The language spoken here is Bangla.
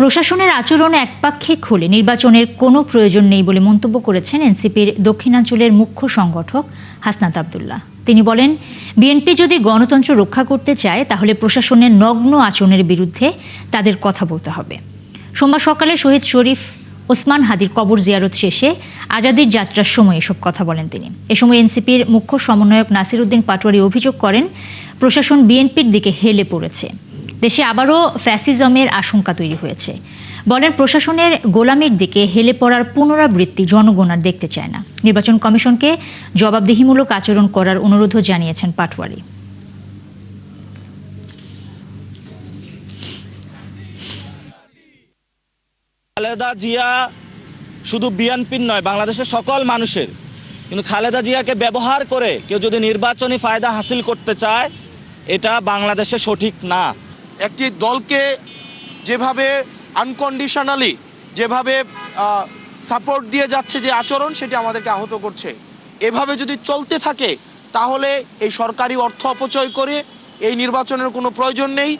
প্রশাসনের আচরণ একপাক্ষিক হলে নির্বাচনের কোনো প্রয়োজন নেই বলে মন্তব্য করেছেন এনসিপির দক্ষিণাঞ্চলের মুখ্য সংগঠক হাসনাত আব্দুল্লাহ। তিনি বলেন, বিএনপি যদি গণতন্ত্র রক্ষা করতে চায় তাহলে প্রশাসনের নগ্ন আচরণের বিরুদ্ধে তাদের কথা বলতে হবে। সোমবার সকালে শহীদ শরীফ ওসমান হাদির কবর জিয়ারত শেষে আজাদির যাত্রার সময় এসব কথা বলেন তিনি। এ সময় এনসিপির মুখ্য সমন্বয়ক নাসির উদ্দিন পাটোয়ারি অভিযোগ করেন, প্রশাসন বিএনপির দিকে হেলে পড়েছে। দেশে আবারও ফ্যাসিজমের আশঙ্কা তৈরি হয়েছে। বলেন, প্রশাসনের গোলামির দিকে হেলে পড়ার পুনরাবৃত্তি জনগণ আর দেখতে চায় না। নির্বাচন কমিশনকে জবাবদিহিমূলক আচরণ করার অনুরোধও জানিয়েছেন পাটোয়ারি। খালেদা জিয়া শুধু বিএনপির নয়, বাংলাদেশের সকল মানুষের। কিন্তু খালেদা জিয়াকে ব্যবহার করে কেউ যদি নির্বাচনী ফায়দা হাসিল করতে চায়, এটা বাংলাদেশে সঠিক না। একটি দলকে যেভাবে আনকন্ডিশনালি যেভাবে সাপোর্ট দিয়ে যাচ্ছে যে আচরণ, সেটি আমাদেরকে আহত করছে। এভাবে যদি চলতে থাকে তাহলে এই সরকারি অর্থ অপচয় করে এই নির্বাচনের কোনো প্রয়োজন নেই।